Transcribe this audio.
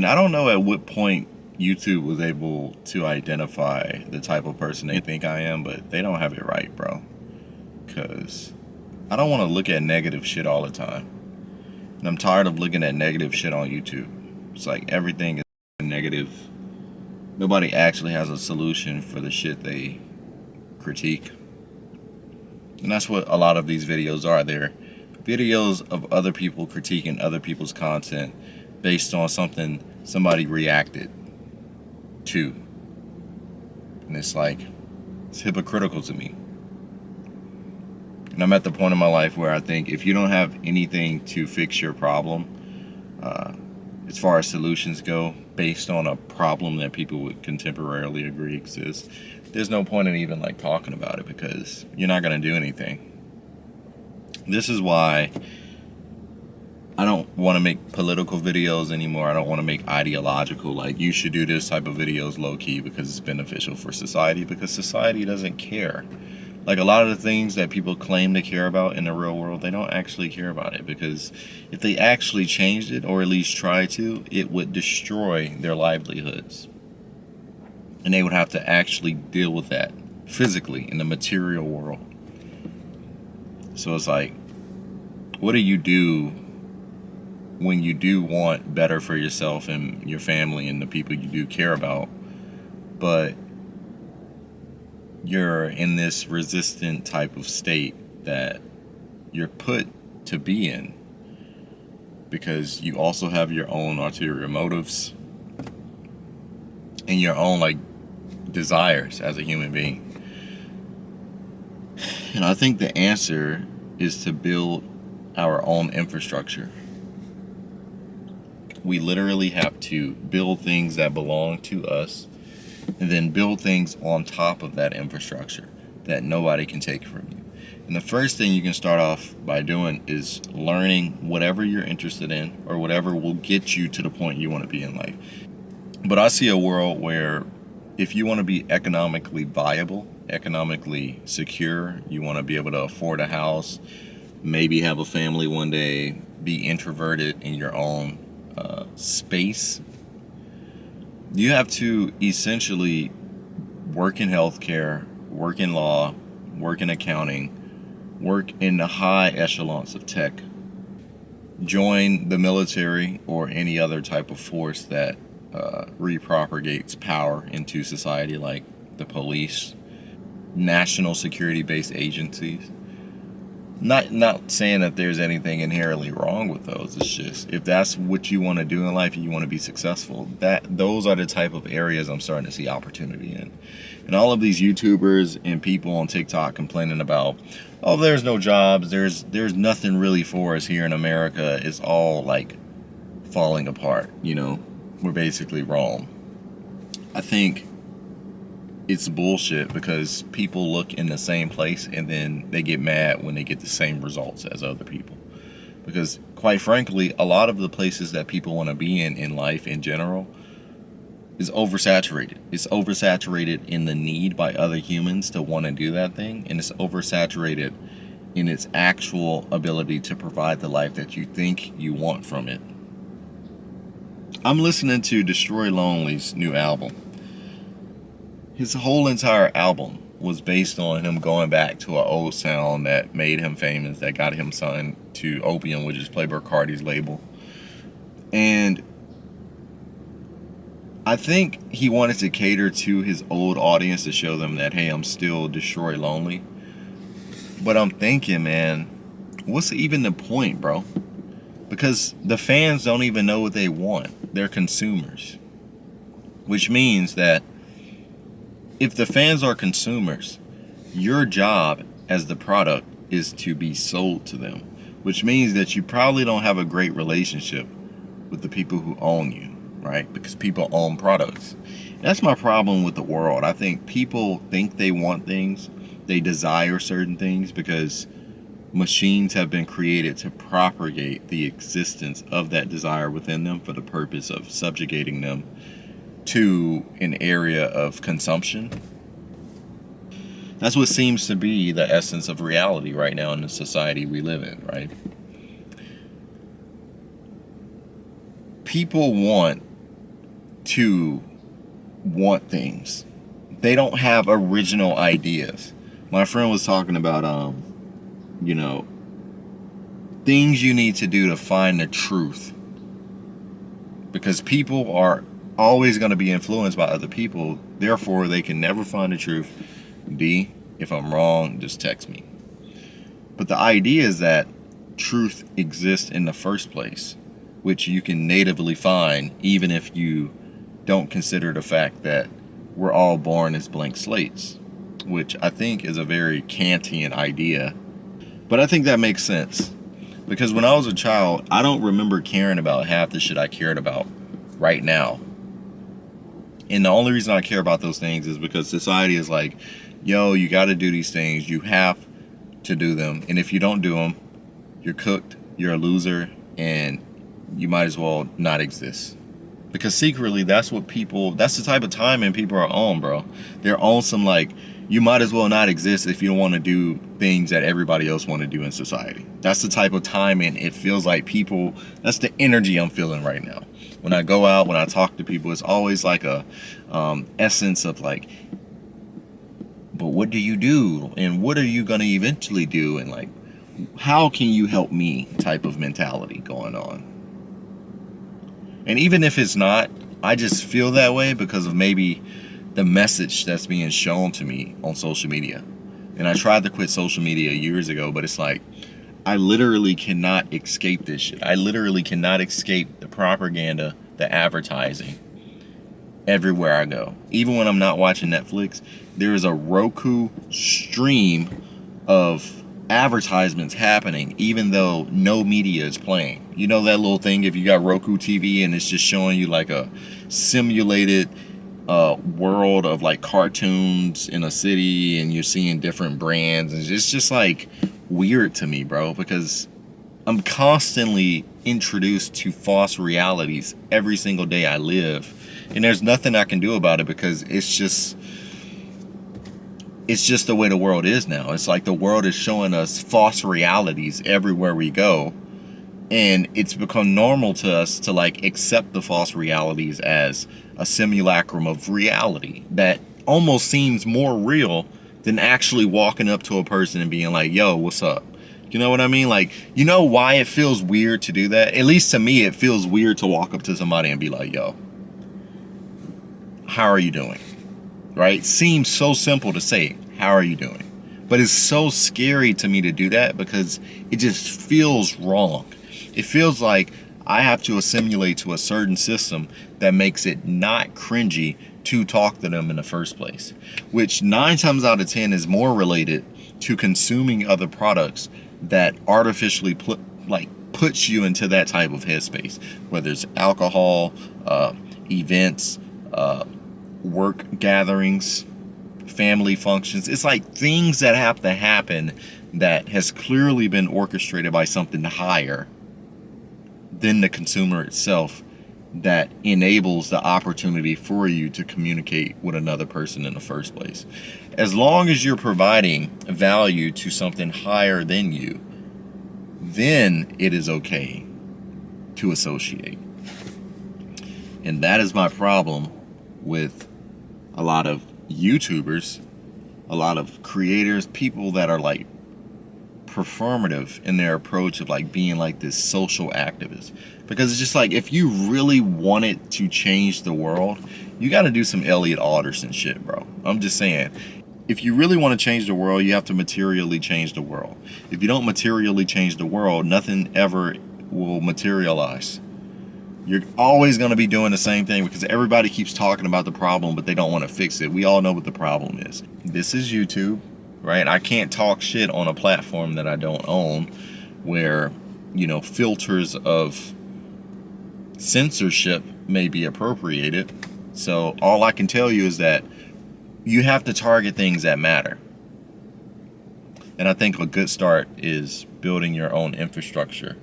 And I don't know at what point YouTube was able to identify the type of person they think I am, but they don't have it right, bro. Because I don't want to look at negative shit all the time. And I'm tired of looking at negative shit on YouTube. It's like everything is negative. Nobody actually has a solution for the shit they critique. And that's what a lot of these videos are. They're videos of other people critiquing other people's content based on something somebody reacted to. And it's like, it's hypocritical to me. And I'm at the point in my life where I think if you don't have anything to fix your problem, as far as solutions go, based on a problem that people would contemporarily agree exists, there's no point in even like talking about it, because you're not going to do anything. This is why I don't want to make political videos anymore. I don't want to make ideological, like you should do this type of videos low key because it's beneficial for society, because society doesn't care. Like a lot of the things that people claim to care about in the real world, they don't actually care about it, because if they actually changed it, or at least try to, it would destroy their livelihoods. And they would have to actually deal with that physically in the material world. So it's like, what do you do when you do want better for yourself and your family and the people you do care about, but you're in this resistant type of state that you're put to be in, because you also have your own ulterior motives and your own like desires as a human being. And I think the answer is to build our own infrastructure. We literally have to build things that belong to us, and then build things on top of that infrastructure that nobody can take from you. And the first thing you can start off by doing is learning whatever you're interested in, or whatever will get you to the point you want to be in life. But I see a world where if you want to be economically viable, economically secure, you want to be able to afford a house, maybe have a family one day, be introverted in your own space, you have to essentially work in healthcare, work in law, work in accounting, work in the high echelons of tech, join the military or any other type of force that repropagates power into society, like the police, national security-based agencies. Not saying that there's anything inherently wrong with those. It's just, if that's what you want to do in life and you want to be successful, those are the type of areas I'm starting to see opportunity in. And all of these YouTubers and people on TikTok complaining about, oh, there's no jobs, there's nothing really for us here in America, it's all like falling apart, you know, we're basically wrong. I think it's bullshit, because people look in the same place and then they get mad when they get the same results as other people. Because quite frankly, a lot of the places that people want to be in life in general is oversaturated. It's oversaturated in the need by other humans to want to do that thing, and it's oversaturated in its actual ability to provide the life that you think you want from it. I'm listening to Destroy Lonely's new album. His whole entire album was based on him going back to an old sound that made him famous, that got him signed to Opium, which is Playboi Carti's label. And I think he wanted to cater to his old audience to show them that, hey, I'm still Destroy Lonely. But I'm thinking, man, what's even the point, bro? Because the fans don't even know what they want. They're consumers. Which means that if the fans are consumers, your job as the product is to be sold to them, which means that you probably don't have a great relationship with the people who own you, right? Because people own products. That's my problem with the world. I think people think they want things, they desire certain things, because machines have been created to propagate the existence of that desire within them for the purpose of subjugating them to an area of consumption. That's what seems to be the essence of reality right now in the society we live in, right? People want to want things. They don't have original ideas. My friend was talking about, you know, things you need to do to find the truth. Because people are always going to be influenced by other people. Therefore, they can never find the truth. D, if I'm wrong, just text me. But the idea is that truth exists in the first place, which you can natively find even if you don't consider the fact that we're all born as blank slates, which I think is a very Kantian idea. But I think that makes sense. Because when I was a child, I don't remember caring about half the shit I cared about right now. And the only reason I care about those things is because society is like, yo, you got to do these things. You have to do them. And if you don't do them, you're cooked, you're a loser, and you might as well not exist. Because secretly, that's the type of timing people are on, bro. They're on some like, you might as well not exist if you don't want to do things that everybody else want to do in society. That's the type of timing it feels like people, that's the energy I'm feeling right now. When I go out, when I talk to people, it's always like a essence of like, but what do you do? And what are you going to eventually do? And like, how can you help me type of mentality going on. And even if it's not, I just feel that way because of maybe the message that's being shown to me on social media. And I tried to quit social media years ago, but it's like, I literally cannot escape this shit. I literally cannot escape the propaganda, the advertising everywhere I go. Even when I'm not watching Netflix, there is a Roku stream of advertisements happening even though no media is playing. You know that little thing if you got Roku TV and it's just showing you like a simulated world of like cartoons in a city and you're seeing different brands, and it's just like weird to me, bro, because I'm constantly introduced to false realities every single day I live, and there's nothing I can do about it because it's just the way the world is now. It's like the world is showing us false realities everywhere we go, and it's become normal to us to like accept the false realities as a simulacrum of reality that almost seems more real than actually walking up to a person and being like, yo, what's up? You know what I mean? Like, you know why it feels weird to do that? At least to me, it feels weird to walk up to somebody and be like, yo, how are you doing? Right? Seems so simple to say, how are you doing? But it's so scary to me to do that because it just feels wrong. It feels like I have to assimilate to a certain system that makes it not cringy to talk to them in the first place, which 9 times out of 10 is more related to consuming other products that artificially puts you into that type of headspace, whether it's alcohol, events, work gatherings, family functions. It's like things that have to happen that has clearly been orchestrated by something higher than the consumer itself that enables the opportunity for you to communicate with another person in the first place. As long as you're providing value to something higher than you, then it is okay to associate. And that is my problem with a lot of YouTubers, a lot of creators, people that are like performative in their approach of like being like this social activist. Because it's just like, if you really wanted to change the world, you got to do some Elliot Alderson shit, bro. I'm just saying, if you really want to change the world, you have to materially change the world. If you don't materially change the world, nothing ever will materialize. You're always going to be doing the same thing because everybody keeps talking about the problem, but they don't want to fix it. We all know what the problem is. This is YouTube, right? I can't talk shit on a platform that I don't own where, you know, filters of censorship may be appropriated. So all I can tell you is that you have to target things that matter. And I think a good start is building your own infrastructure